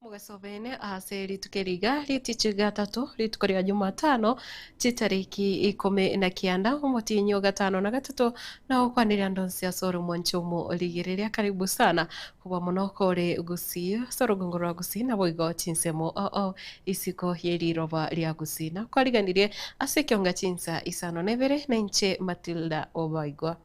Mugasobene ase rituke riga ritichu gatatu rituko ria Jumatano chitariki 19 umutinyi wa 5 na 3 na ukwaniria ndonsi ya Soro Mwanchumu ligiriria karibu sana kuba muno kore Gusii Sorogongo rwa Gusii na boigo chinsemo isiko yeriroba ria Gusii na kwariganirie ase kionga chinsa isano nevere na inche Matilda Obaigwa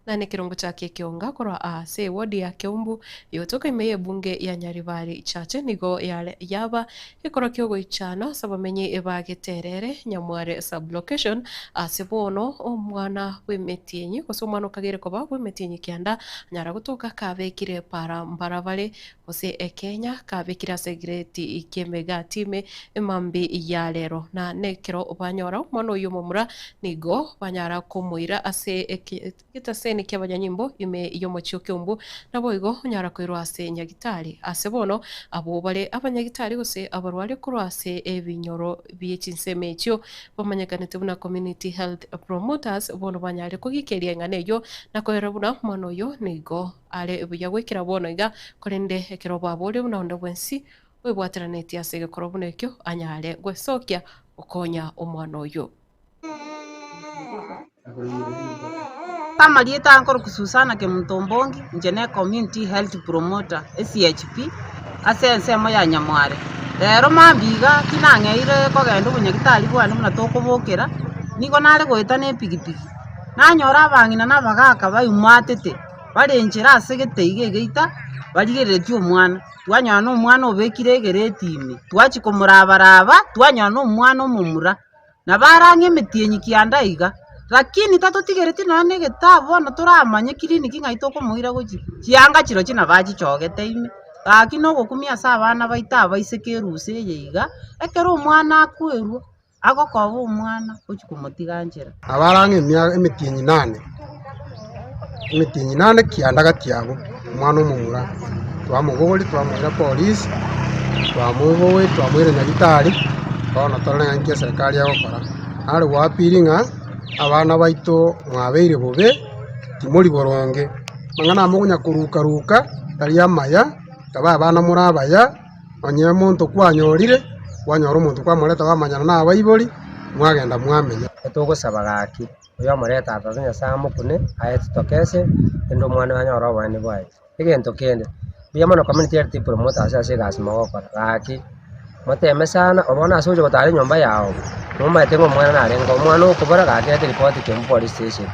na ni kirungu chake kionga korwa ase wodi ya Kiumbu yotoka imeye bunge ya Nyaribari chache nigo yaba ikoro kyogo ichano sabamenye ebageterere Nyamware sublocation ase bono omwana w'emetienyi koso omwana okagere koba w'emetienyi kianda nyara gutuka kabekire para mbarabare ose Kenya kabekira segreti ikemega time emambi ya lero na nekero banyora omwana uyu mumura nigo banyara kumuira ase kitase ni ky'abanyanyimbo ime iyo mu Kiumbu nabo igo nyara kwirwa ase Nyagitari ase bono abo bare abanyagitari gose abarware kurwase ebinyoro by'ekinseme ekyo bamanyakanite buna community health promoters bono banyare kugikeria ngane yo nakorera buna mwana uyo nigo ale buya gwekira bono iga korende ekero babore buna onda bwensi webwateraneti ase gekoro buna ekyo anyare gwesokia ukonya omwana uyo Kama lieta ankoro kususana ke Mtombongi njene community health promoter SHP asense moya Nyamware rero mambiga kinangeire kogenda Bunyagitari bwana muna tokobokera niko nare goeta ne pigipigi nanyora abangina nabagaka bayumatete barenjera asegete igegeita barigeretio omwana twanyona no omwana obekire gereti ime twachi komurabaraba twanyona no omwana omumura nabarange emetienyi kianda iga lakini tatotigereti nane getabo na turamanye kiriniki ngaito ko muira gochi kianga chiro china baji chogete ime lakini ogokumia sa abana baita abaisekeruse yiga ekero omwana akwerwa agokoba omwana gochi kumutiganjera abarange emetienyi nane kianda gatiabo omwana omumura twamugori twamuira polisi twamugowe twamwire Nyagitari bona toranga nkia serikali yagokora ari gwapiringa abana baito mwabeire bobe timori boronge mangana amugunya kuruka tari amaya kaba abana murabaya onye muntu kwanyorire wanyora umuntu kwamureta bamanyana na abaibori mwagenda mwamenya etogosaba gaki oyo amureta abanya samukune ayetokese endo mwana wanyora obane bwaye egento kende biyamano community health promoters ase gasmagokora gaki moteme sana obona asoje gotari nyomba yao mama tengo mwana narenga omwana okobora gakete report ke police station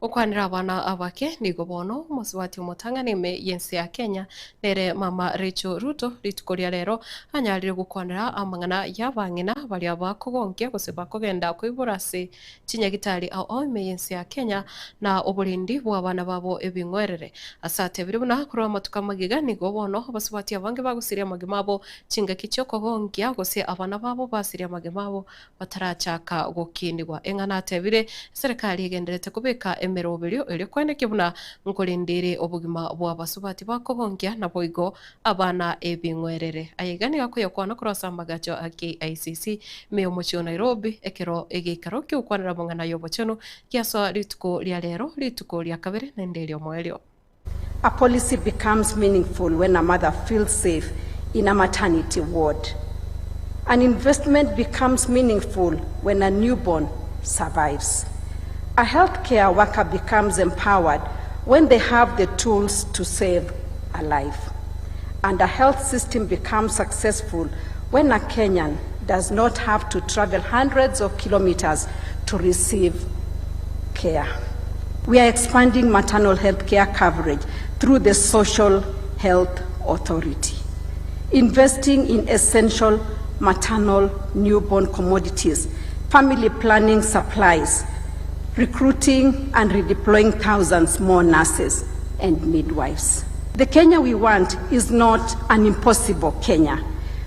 ukwanira abana abake nigo bono muswati umutanganime yensi ya Kenya nere mama Rachel Ruto ritukoria rero anyarire gukwanira amangana yabangina bali abakogongia gose bakogenda kwiburase Kinyagitari ao ime yensi ya Kenya na oburindi bw'abana babo ebingwerere asate biribuna kurwa matuka magiga nigo bono baswati abange bagusiria magimabo kingaki cyo kogongia gose abana babo basiria magimabo batarachaka gukindirwa engana tebire serikali igenderete kubika emerobelio ere kwene kibuna nkolendere obugima bwa basubati bakobongia na boigo abana ebingwerere ayigani gakoyo kwana kurasa magacho KICC me omochio Nairobi ekero egekaro kyo kwanira bongana yobochono kiaso rituko ria lero rituko ria kabere na ndelio moelio. A policy becomes meaningful when a mother feels safe in a maternity ward. An investment becomes meaningful when a newborn survives. A healthcare worker becomes empowered when they have the tools to save a life. And a health system becomes successful when a Kenyan does not have to travel hundreds of kilometers to receive care. We are expanding maternal health care coverage through the Social Health Authority, investing in essential maternal newborn commodities, family planning supplies, recruiting and redeploying thousands more nurses and midwives. The Kenya we want is not an impossible Kenya.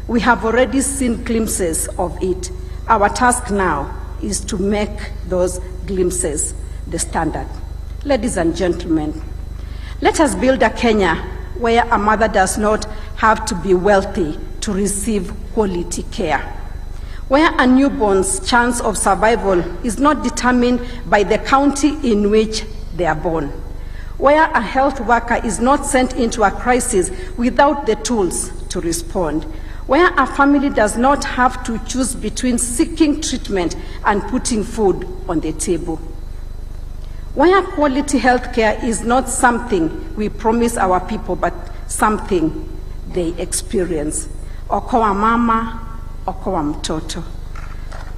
We have already seen glimpses of it. Our task now is to make those glimpses the standard. Ladies and gentlemen, let us build a Kenya where a mother does not have to be wealthy to receive quality care, where a newborn's chance of survival is not determined by the county in which they are born, where a health worker is not sent into a crisis without the tools to respond, where a family does not have to choose between seeking treatment and putting food on the table, where quality health care is not something we promise our people but something they experience. Okoa mama, okoa mtoto.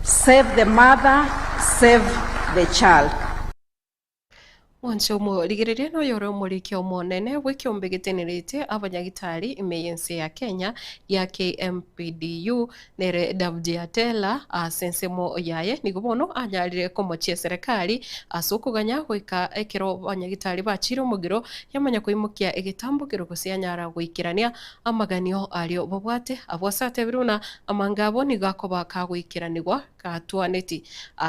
Save the mother, save the child. Wanchomo ligirire no yoro murikyo monene wikiombe gitenerete abanyagitari imeyense ya Kenya ya KMPDU nere Davdiatela asensemo yaye nigubono anyarire komochie serikali asukuganya gwika ekero abanyagitari bachiro mugiro yamanya kuimukia egitambukiro gusianyara gwikirania amaganio alio bobwate abwasate biruna amangabo nigakoba kagwikiranirwa katwaneti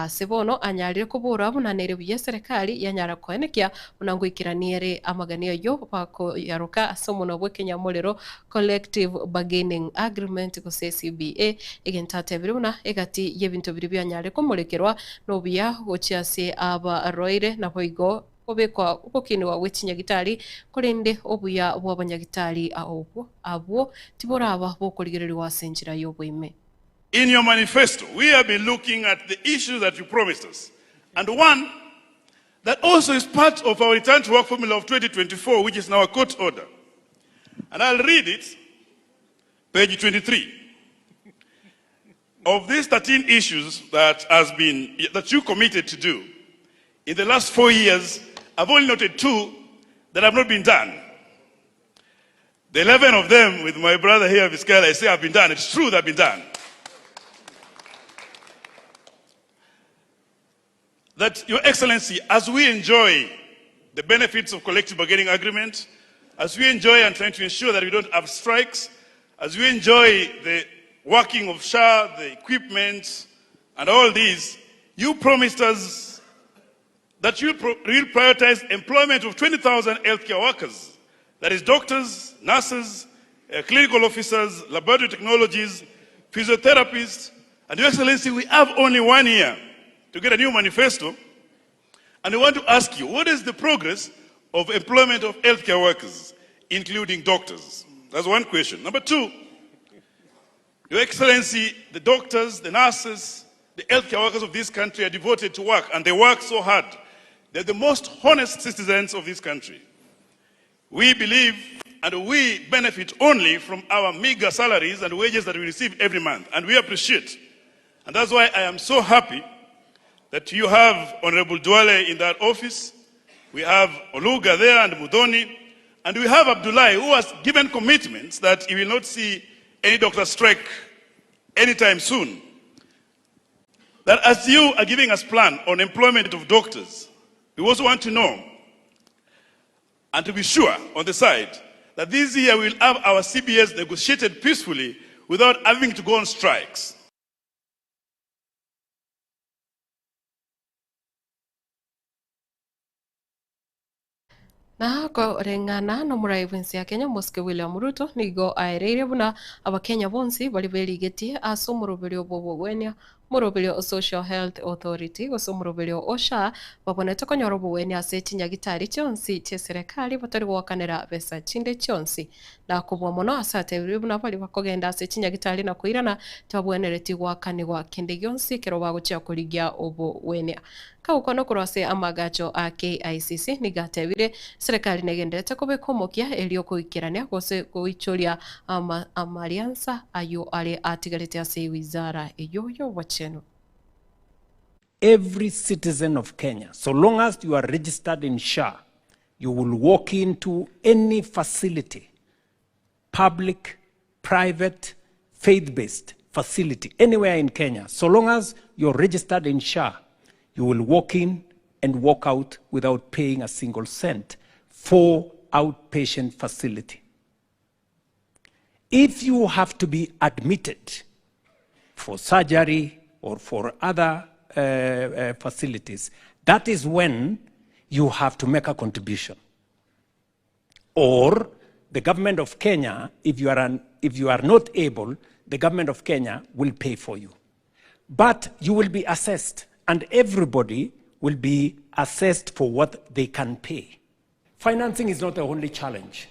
sebono anyarire kubura bunanere buye serikali yanyara kwa kia unangwikiraniere amaganio yo bako yaruka asomuno bwe Kenya Muliro Collective Bargaining Agreement ku CCBA egentate biruna egati yebintu biri byanyare kumurekerwa no biya gochiase aba roire na boigo obekwa ukokini wa wechinyagitari kurinde obuya bw'abanyagitari abo tiboraba bokoligererwa senjira yobwime. In your manifesto, we have been looking at the issues that you promised us, and one that also is part of our return to work formula of 2024, which is now a court order. And I'll read it, page 23. Of these 13 issues that you committed to do, in the last 4 years, I've only noted 2 that have not been done. The 11 of them, with my brother here, Vizcaya, I say have been done. It's true they've been done. That, Your Excellency, as we enjoy the benefits of collective bargaining agreement, as we enjoy and trying to ensure that we don't have strikes, as we enjoy the working of SHA, the equipment, and all these, you promised us that you will prioritize employment of 20,000 healthcare workers. That is doctors, nurses, clinical officers, laboratory technologies, physiotherapists. And Your Excellency, we have only 1 year to get a new manifesto, and I want to ask you, what is the progress of employment of healthcare workers, including doctors? That's one question. Number 2, Your Excellency, the doctors, the nurses, the healthcare workers of this country are devoted to work, and they work so hard. They're the most honest citizens of this country. We believe and we benefit only from our meager salaries and wages that we receive every month, and we appreciate. And that's why I am so happy that you have Honorable Duale in that office, we have Oluga there and Mudoni, and we have Abdullahi, who has given commitments that he will not see any doctor strike anytime soon. That as you are giving us plan on employment of doctors, we also want to know and to be sure on the side that this year we will have our CBS negotiated peacefully without having to go on strikes. Na ko rengana no muraivensi ya Kenya Moske William Ruto nigo aereire buna abakenya bonsi bali beligetie asumurubelio bobogwenia murubelio Social Health Authority gusumurubelio OSHA babonete ko nyorobo weni aseti nyagitari cyonsi cye serikali batari gwakanira besa chinde cyonsi na kubwa mono asate buna bali bakogenda aseti nyagitari na kuirana tabwenereti gwakanirwa kinde gyonsi kero bagucia kurigia obo weni kaukono kurose amagacho a KICC nigatebire serikali negendete kubekomokia elio kuikirania gose kuichoria amaliansa ayo ale atigalete ase wizara eyoyo wacheno. Every citizen of Kenya, so long as you are registered in SHA, you will walk into any facility, public, private, faith-based facility, anywhere in Kenya, so long as you're registered in SHA, you will walk in and walk out without paying a single cent for outpatient facility. If you have to be admitted for surgery or for other facilities, that is when you have to make a contribution. Or the government of Kenya, if you are not able, the government of Kenya will pay for you. But you will be assessed, and everybody will be assessed for what they can pay. Financing is not the only challenge.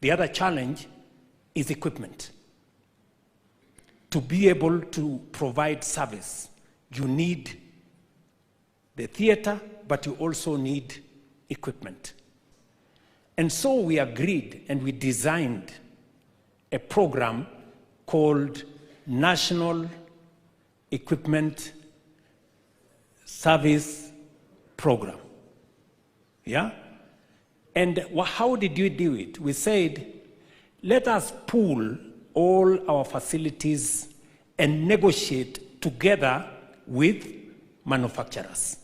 The other challenge is equipment. To be able to provide service, you need the theater, but you also need equipment. And so we agreed and we designed a program called National Equipment Service Program. Yeah? And how did we do it? We said, let us pool all our facilities and negotiate together with manufacturers.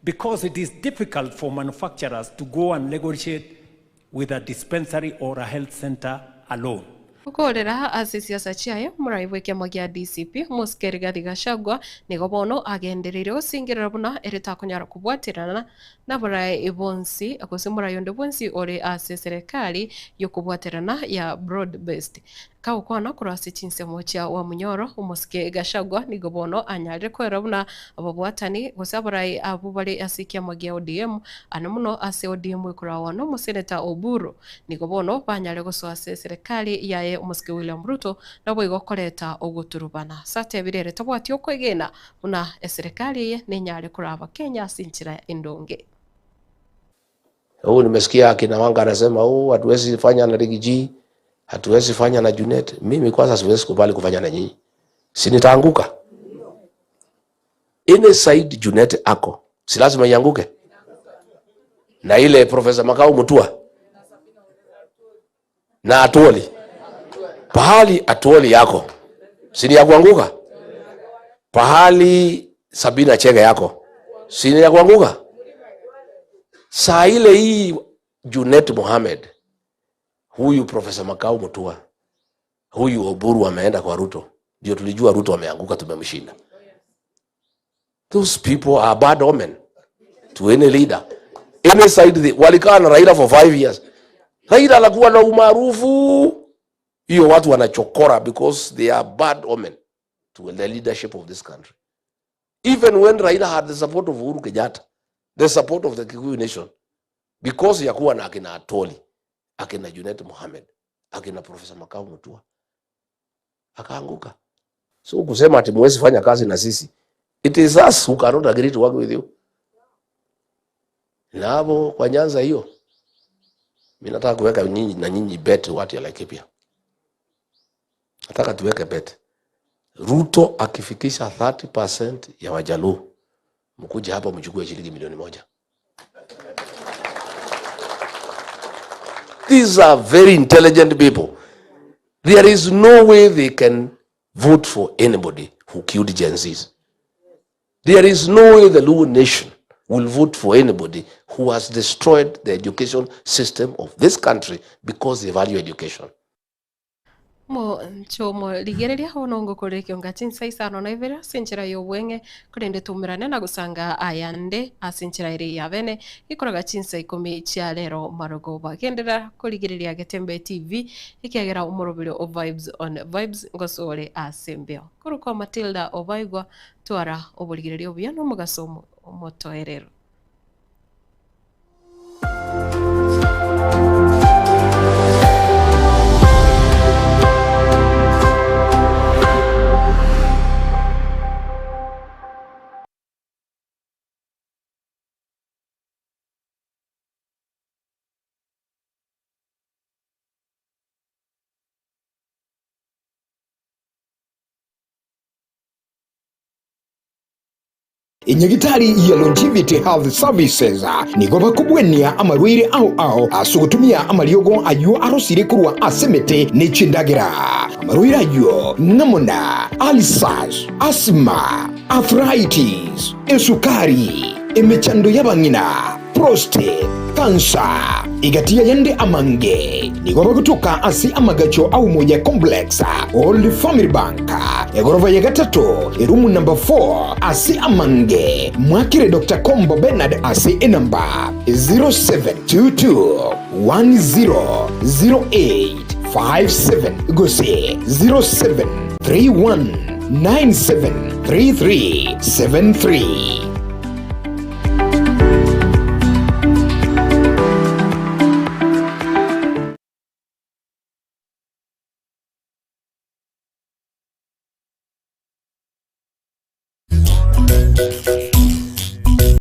Because it is difficult for manufacturers to go and negotiate with a dispensary or a health center alone. Ukorera asisiasa chiayo muraiwe kiama gia DCP Muskeri Gathi Gachagua nigo bono agenderire usingirira buna eritakunyara kubwatirana na burai ibonsi akusimura yonde bonsi ore ase serikali yokubwatirana ya broad based kaukwana kurasi chinsemo chia wa munyoro Muskeri Gachagua nigo bono anyarire kwera buna ababwatani gusaburai abubali asikia magia ODM anamuno ase ODM ikurawa no museneta Oburu nigo bono banyare guswa ase serikali yaye Muskeri William Ruto nabo igokoreta oguturubana sate birere tabwati okwegena una serikali ye nenyare kuraba Kenya sinchira indonge. Nimesikia akina Wanga anasema hatuwezi fanya na Rigiji, hatuwezi fanya na Junet. Mimi kwanza siwezi kubali kufanya na nyinyi. Si nitaanguka. Ine side Junet ako. Si lazima ianguke. Na ile Profesa Makau Mutua. Na Atuoli. Pahali Atuoli yako. Si ni ya kuanguka. Pahali Sabina Chege yako. Si ni ya kuanguka. Saa ile hii Junet Mohamed, huyu Profesa Makau Mutua, huyu Oburu ameenda kwa Ruto, ndio tulijua Ruto ameanguka, tumemshinda. Those people are bad omen to any leader. Any side walikaa na Raila for 5 years. Raila anakuwa na umaarufu. Hiyo watu wanachokora because they are bad omen to the leadership of this country. Even when Raila had the support of Uhuru Kenyatta, the support of the Kikuyu nation, because ya kuwa na akina Atoli, akina Junet Mohamed, akina Profesa Makau Mutua, akaanguka. So kusema ati mwezi fanya kazi na sisi, it is us who cannot agree to work with you. Nabo kwa Nyanza hiyo, mimi nataka kuweka nyinyi na nyinyi bet watu ya Laikipia. Nataka tuweke bet. Ruto akifikisha 30% ya Wajaluo, mkuje hapa mchukue shilingi milioni 1. These are very intelligent people. There is no way they can vote for anybody who killed Gen Zs. There is no way the Luo nation will vote for anybody who has destroyed the education system of this country because they value education. Mo chomo ligereria honongo kore kionga chinsa isano na ivera sinchira yobwenge kurende tumirane na gusanga ayande asinchira iri yavene ikoraga chinsa 10 cia lero marogo bagendera kuligereria Getembe TV ikiagera umurubiro of vibes on vibes ngosore asembeo kuruko Matilda Obaigwa twara obuligereria obya no mugasomo motoerero. Inyagitari ya Longevity Health Services nigoba kubwenia amarwire aho asugutumia amariogo ayo arosire kurwa asemete n'ichindagira amarwire ayo ngamona alsas asthma arthritis esukari emechando y'abangina prostate cancer igatia yende amange nigoba kutoka asi amagacho au moja complex Old Family Bank egorofa ya gatatu irumu number 4 asi amange mwakire Dr. Kombo Bernard asi enamba 0722100857 gose 0731973373